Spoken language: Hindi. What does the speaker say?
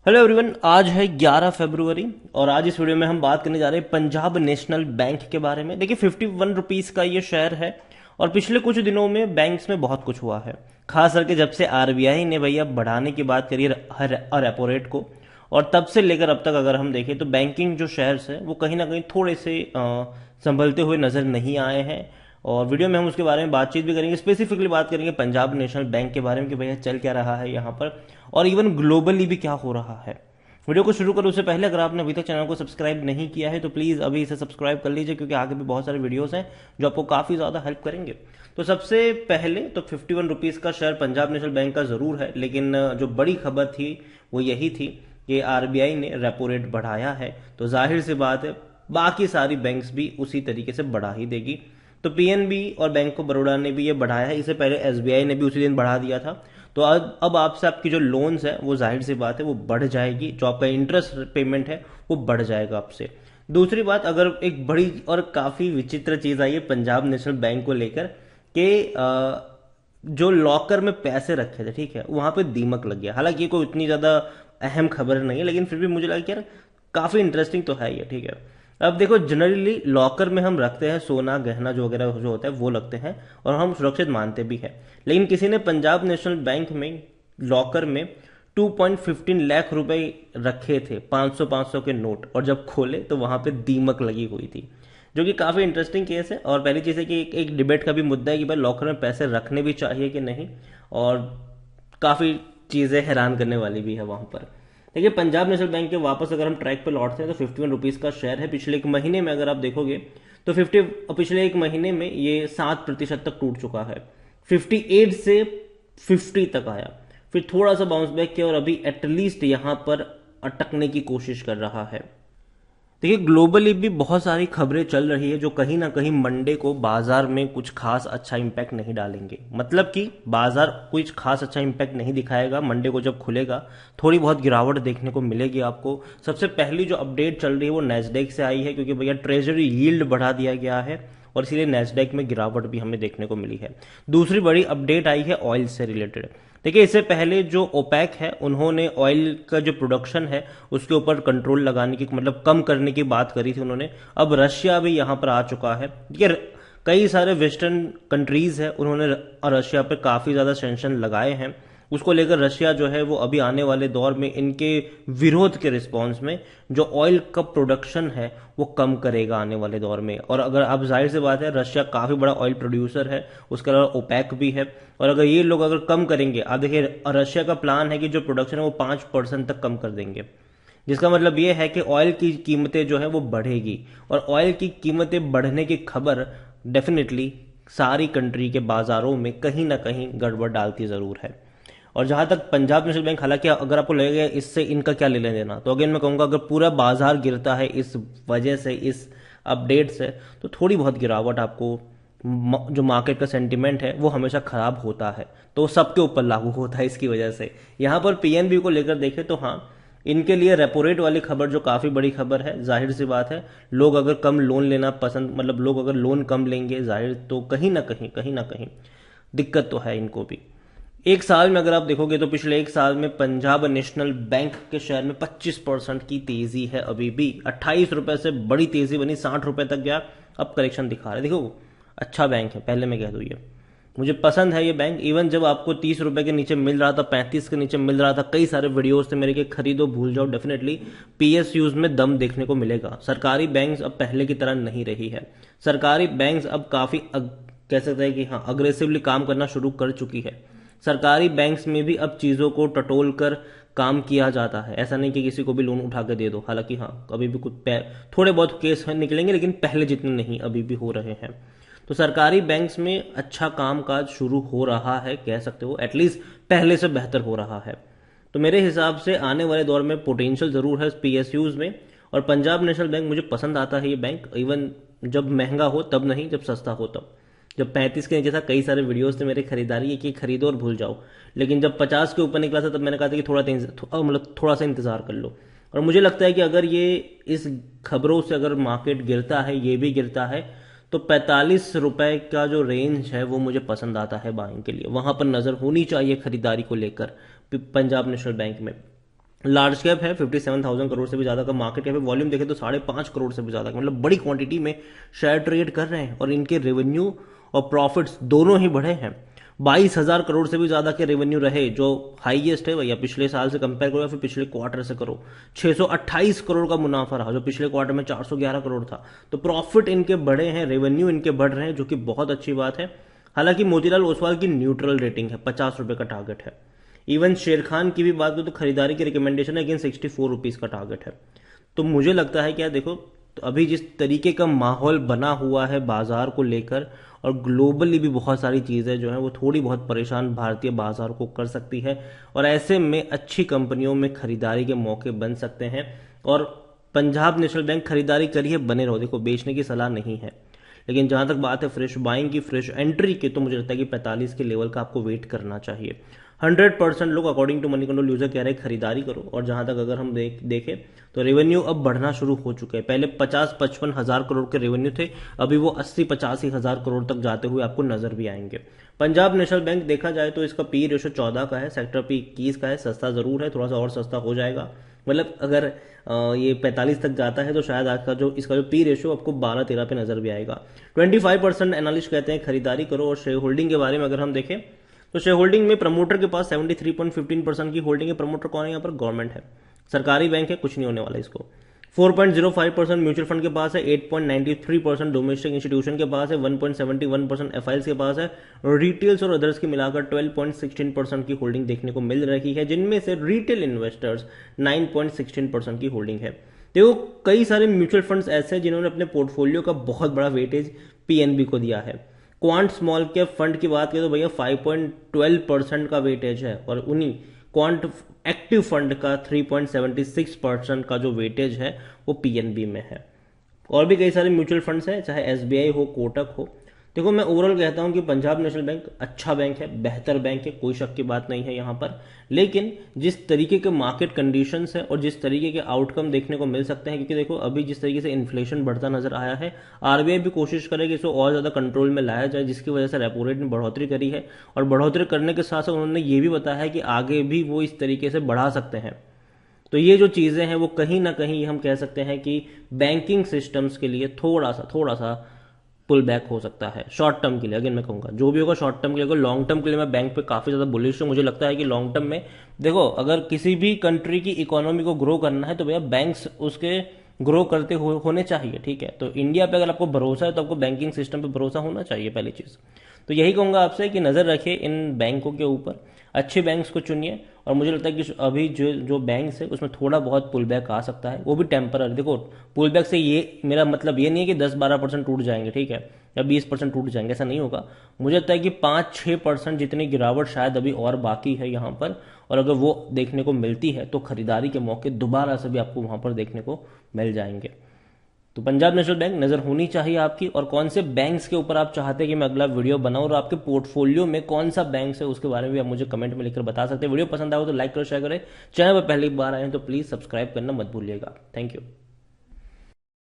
हेलो एवरीवन, आज है 11 फरवरी और आज इस वीडियो में हम बात करने जा रहे हैं पंजाब नेशनल बैंक के बारे में। देखिए 51 रुपीज़ का ये शेयर है और पिछले कुछ दिनों में बैंक्स में बहुत कुछ हुआ है। खास करके जब से आरबीआई ने भैया बढ़ाने की बात करी है रेपो रेट को, और तब से लेकर अब तक अगर हम देखें तो बैंकिंग जो शेयर्स है वो कहीं ना कहीं थोड़े से संभलते हुए नजर नहीं आए हैं। और वीडियो में हम उसके बारे में बातचीत भी करेंगे, स्पेसिफिकली बात करेंगे पंजाब नेशनल बैंक के बारे में कि भैया चल क्या रहा है यहाँ पर और इवन ग्लोबली भी क्या हो रहा है। वीडियो को शुरू करो उससे पहले अगर आपने अभी तक चैनल को सब्सक्राइब नहीं किया है तो प्लीज़ अभी इसे सब्सक्राइब कर लीजिए, क्योंकि आगे भी बहुत सारे वीडियोस हैं जो आपको काफ़ी ज़्यादा हेल्प करेंगे। तो सबसे पहले तो 51 रुपीज़ का शेयर पंजाब नेशनल बैंक का ज़रूर है, लेकिन जो बड़ी खबर थी वो यही थी कि आरबीआई ने रेपो रेट बढ़ाया है, तो जाहिर सी बात है बाकी सारी बैंक्स भी उसी तरीके से बढ़ा ही देगी। तो पीएनबी और बैंक ऑफ बड़ौदा ने भी ये बढ़ाया है, इससे पहले एसबीआई ने भी उसी दिन बढ़ा दिया था। तो अब आपसे आपकी जो लोन्स है वो जाहिर सी बात है वो बढ़ जाएगी, जो आपका इंटरेस्ट पेमेंट है वो बढ़ जाएगा आपसे। दूसरी बात, अगर एक बड़ी और काफ़ी विचित्र चीज़ आई है पंजाब नेशनल बैंक को लेकर कि जो लॉकर में पैसे रखे थे, ठीक है, वहां पे दीमक लग गया। हालांकि ये कोई इतनी ज़्यादा अहम खबर नहीं है, लेकिन फिर भी मुझे लगा कि यार काफ़ी इंटरेस्टिंग तो है ये, ठीक है। अब देखो, जनरली लॉकर में हम रखते हैं सोना गहना जो वगैरह जो होता है वो लगते हैं और हम सुरक्षित मानते भी हैं। लेकिन किसी ने पंजाब नेशनल बैंक में लॉकर में 2.15 लाख रुपए रखे थे, 500 के नोट, और जब खोले तो वहां पे दीमक लगी हुई थी, जो कि काफ़ी इंटरेस्टिंग केस है। और पहली चीज़ है कि एक डिबेट का भी मुद्दा है कि भाई लॉकर में पैसे रखने भी चाहिए कि नहीं, और काफ़ी चीज़ें हैरान करने वाली भी है वहां पर। देखिए पंजाब नेशनल बैंक के वापस अगर हम ट्रैक पे लौटते हैं तो 51 रुपीज़ का शेयर है। पिछले एक महीने में अगर आप देखोगे तो पिछले एक महीने में ये 7% तक टूट चुका है। 58 से 50 तक आया, फिर थोड़ा सा बाउंस बैक किया और अभी एटलीस्ट यहां पर अटकने की कोशिश कर रहा है। देखिए ग्लोबली भी बहुत सारी खबरें चल रही है जो कहीं ना कहीं मंडे को बाजार में कुछ खास अच्छा इंपैक्ट नहीं डालेंगे। मतलब कि बाजार कुछ खास अच्छा इंपैक्ट नहीं दिखाएगा। मंडे को जब खुलेगा थोड़ी बहुत गिरावट देखने को मिलेगी आपको। सबसे पहली जो अपडेट चल रही है वो नैस्डैक से आई है, क्योंकि भैया ट्रेजरी यील्ड बढ़ा दिया गया है और इसीलिए नैस्डैक में गिरावट भी हमें देखने को मिली है। दूसरी बड़ी अपडेट आई है ऑयल से रिलेटेड। देखिए इससे पहले जो ओपेक है उन्होंने ऑयल का जो प्रोडक्शन है उसके ऊपर कंट्रोल लगाने की, मतलब कम करने की बात करी थी उन्होंने। अब रशिया भी यहां पर आ चुका है। देखिए कई सारे वेस्टर्न कंट्रीज है, उन्होंने रशिया पर काफी ज्यादा सेंक्शन लगाए हैं। उसको लेकर रशिया जो है वो अभी आने वाले दौर में इनके विरोध के रिस्पॉन्स में जो ऑयल का प्रोडक्शन है वो कम करेगा आने वाले दौर में। और अगर अब जाहिर सी बात है रशिया काफी बड़ा ऑयल प्रोड्यूसर है, उसके अलावा ओपेक भी है, और अगर ये लोग अगर कम करेंगे, आप देखिए रशिया का प्लान है कि जो प्रोडक्शन है वो 5% तक कम कर देंगे, जिसका मतलब ये है कि ऑयल की कीमतें जो है वो बढ़ेगी। और ऑयल की कीमतें बढ़ने की खबर डेफिनेटली सारी कंट्री के बाजारों में कहीं ना कहीं गड़बड़ डालती जरूर है। और जहां तक पंजाब नेशनल बैंक, हालांकि अगर आपको लगेगा इससे इनका क्या लेना देना, तो अगेन मैं कहूंगा अगर पूरा बाजार गिरता है इस वजह से, इस अपडेट से, तो थोड़ी बहुत गिरावट आपको, जो मार्केट का सेंटीमेंट है वो हमेशा खराब होता है, तो सबके ऊपर लागू होता है इसकी वजह से। यहां पर पीएनबी को लेकर देखें तो हाँ, इनके लिए रेपो रेट वाली खबर जो काफी बड़ी खबर है, जाहिर सी बात है लोग अगर कम लोन लेना पसंद, मतलब लोग अगर लोन कम लेंगे जाहिर, तो कहीं ना कहीं दिक्कत तो है इनको भी। एक साल में अगर आप देखोगे तो पिछले एक साल में पंजाब नेशनल बैंक के शेयर में 25% की तेजी है। अभी भी 28 रुपए से बड़ी तेजी बनी, 60 रुपए तक गया, अब करेक्शन दिखा रहा है। देखो अच्छा बैंक है, पहले मैं कह दूं ये मुझे पसंद है ये बैंक। इवन जब आपको 30 रुपए के नीचे मिल रहा था, 35 के नीचे मिल रहा था, कई सारे वीडियोस थे मेरे के खरीदो भूल जाओ, डेफिनेटली पीएसयूज में दम देखने को मिलेगा। सरकारी बैंक्स अब पहले की तरह नहीं रही है। सरकारी बैंक्स अब काफी कह सकते हैं कि हाँ अग्रेसिवली काम करना शुरू कर चुकी है। सरकारी बैंक्स में भी अब चीजों को टटोल कर काम किया जाता है। ऐसा नहीं कि किसी को भी लोन उठा के दे दो, हालांकि हाँ अभी भी कुछ थोड़े बहुत केस निकलेंगे, लेकिन पहले जितने नहीं अभी भी हो रहे हैं। तो सरकारी बैंक्स में अच्छा कामकाज शुरू हो रहा है, कह सकते हो एटलीस्ट पहले से बेहतर हो रहा है। तो मेरे हिसाब से आने वाले दौर में पोटेंशियल जरूर है पीएसयूज में। और पंजाब नेशनल बैंक मुझे पसंद आता है ये बैंक, इवन जब महंगा हो तब नहीं, जब सस्ता हो तब। जब 35 के नीचे था, कई सारे वीडियोस थे मेरे खरीदारी है कि खरीदो और भूल जाओ, लेकिन जब 50 के ऊपर निकला था तब मैंने कहा था कि मतलब थोड़ा सा इंतजार कर लो। और मुझे लगता है कि अगर ये इस खबरों से अगर मार्केट गिरता है, ये भी गिरता है, तो 45 रुपए का जो रेंज है वो मुझे पसंद आता है बाइंग के लिए। वहां पर नजर होनी चाहिए खरीदारी को लेकर पंजाब नेशनल बैंक में। लार्ज कैप है 57,000 करोड़ से भी ज़्यादा का मार्केट कैप है। वॉल्यूम देखें तो 5.5 करोड़ से भी ज़्यादा का, मतलब बड़ी क्वांटिटी में शेयर ट्रेड कर रहे हैं और इनके रेवेन्यू और प्रॉफिट्स दोनों ही बढ़े हैं। 22,000 करोड़ से भी ज़्यादा के रेवेन्यू रहे, जो हाईएस्ट है भैया, पिछले साल से कंपेयर करो या फिर पिछले क्वार्टर से करो। 628 करोड़ का मुनाफा रहा, जो पिछले क्वार्टर में 411 करोड़ था। तो प्रॉफिट इनके बढ़े हैं, रेवेन्यू इनके बढ़ रहे हैं, जो कि बहुत अच्छी बात है। हालांकि मोतीलाल ओसवाल की न्यूट्रल रेटिंग है, 50 रुपये का टारगेट है। इवन शेर खान की भी बात करें तो खरीदारी की रिकमेंडेशन है, अगेन 64 रुपीज़ का टारगेट है। तो मुझे लगता है कि यार देखो, तो अभी जिस तरीके का माहौल बना हुआ है बाजार को लेकर, और ग्लोबली भी बहुत सारी चीज़ें जो हैं वो थोड़ी बहुत परेशान भारतीय बाजार को कर सकती है, और ऐसे में अच्छी कंपनियों में खरीदारी के मौके बन सकते हैं। और पंजाब नेशनल बैंक खरीदारी करिए, बने रहो, देखो बेचने की सलाह नहीं है। लेकिन जहां तक बात है फ्रेश बाइंग की, फ्रेश एंट्री की, तो मुझे लगता है कि 45 के लेवल का आपको वेट करना चाहिए। 100% लोग according to Moneycontrol user कह रहे हैं खरीदारी करो। और जहां तक अगर हम देखें तो रेवेन्यू अब बढ़ना शुरू हो चुके हैं। पहले 50-55 हजार करोड़ के रेवेन्यू थे, अभी वो 80-85 हजार करोड़ तक जाते हुए आपको नजर भी आएंगे। पंजाब नेशनल बैंक देखा जाए तो इसका पी रेशो 14 का है, सेक्टर पी 21 का है। सस्ता जरूर है, थोड़ा सा और सस्ता हो जाएगा। मतलब अगर ये 45 तक जाता है तो शायद आज का जो इसका जो पी रेशो आपको 12-13 पे नजर भी आएगा। 25% एनालिस्ट कहते हैं खरीदारी करो। और शेयर होल्डिंग के बारे में अगर हम देखें तो शेयर होल्डिंग में प्रमोटर के पास 73.15% की होल्डिंग है। प्रमोटर कौन है यहाँ पर? गवर्नमेंट है, सरकारी बैंक है, कुछ नहीं होने वाला इसको। 4.05% म्यूचुअल फंड के पास है, 8.93% डोमेस्टिक इंस्टीट्यूशन के पास है, 1.71% एफआईएल्स के पास है, और रिटेल्स और अदर्स की मिलाकर 12.16% की होल्डिंग देखने को मिल रही है, जिनमें से रिटेल इन्वेस्टर्स 9.16% की होल्डिंग है। देखो कई सारे म्यूचुअल फंड्स ऐसे हैं जिन्होंने अपने पोर्टफोलियो का बहुत बड़ा वेटेज पीएनबी को दिया है। क्वांट स्मॉल कैप फंड की बात करें तो भैया 5.12% का वेटेज है, और उन्हीं क्वांट एक्टिव फंड का 3.76% का जो वेटेज है वो पीएनबी में है। और भी कई सारे म्यूचुअल फंड्स हैं, चाहे एसबीआई हो, कोटक हो। देखो मैं ओवरऑल कहता हूं कि पंजाब नेशनल बैंक अच्छा बैंक है, बेहतर बैंक है, कोई शक की बात नहीं है यहां पर। लेकिन जिस तरीके के मार्केट कंडीशंस है और जिस तरीके के आउटकम देखने को मिल सकते हैं, क्योंकि देखो अभी जिस तरीके से इन्फ्लेशन बढ़ता नजर आया है, आरबीआई भी कोशिश करेगी इसको और ज्यादा कंट्रोल में लाया जाए, जिसकी वजह से रेपो रेट में बढ़ोतरी करी है। और बढ़ोतरी करने के साथ साथ उन्होंने ये भी बताया है कि आगे भी वो इस तरीके से बढ़ा सकते हैं। तो ये जो चीजें हैं वो कहीं ना कहीं हम कह सकते हैं कि बैंकिंग सिस्टम्स के लिए थोड़ा सा पुल बैक हो सकता है शॉर्ट टर्म के लिए। अगेन मैं कहूंगा जो भी होगा शॉर्ट टर्म के लिए, लॉन्ग टर्म के लिए मैं बैंक पे काफी ज्यादा बुलिश हूं। मुझे लगता है कि लॉन्ग टर्म में देखो, अगर किसी भी कंट्री की इकोनॉमी को ग्रो करना है तो भैया बैंक्स उसके ग्रो करते होने चाहिए, ठीक है। तो इंडिया पे अगर आपको भरोसा है तो आपको बैंकिंग सिस्टम पे भरोसा होना चाहिए, पहली चीज। तो यही कहूंगा आपसे कि नजर रखिए इन बैंकों के ऊपर, अच्छे बैंक्स को चुनिए। और मुझे लगता है कि अभी जो जो बैंक्स है उसमें थोड़ा बहुत पुल बैक आ सकता है, वो भी टेम्पररी। देखो पुल बैक से ये मेरा मतलब ये नहीं है कि 10-12% टूट जाएंगे, ठीक है, या 20% टूट जाएंगे, ऐसा नहीं होगा। मुझे लगता है कि 5-6% जितनी गिरावट शायद अभी और बाकी है यहाँ पर, और अगर वो देखने को मिलती है तो खरीदारी के मौके दोबारा से भी आपको वहां पर देखने को मिल जाएंगे। तो पंजाब नेशनल बैंक नजर होनी चाहिए आपकी। और कौन से बैंक्स के ऊपर आप चाहते हैं कि मैं अगला वीडियो बनाऊं, और आपके पोर्टफोलियो में कौन सा बैंक है उसके बारे में भी आप मुझे कमेंट में लिखकर बता सकते हैं। वीडियो पसंद आए तो लाइक करो, शेयर करें। चैनल पर पहली बार आए हैं तो प्लीज सब्सक्राइब करना मत भूलिएगा। Thank you.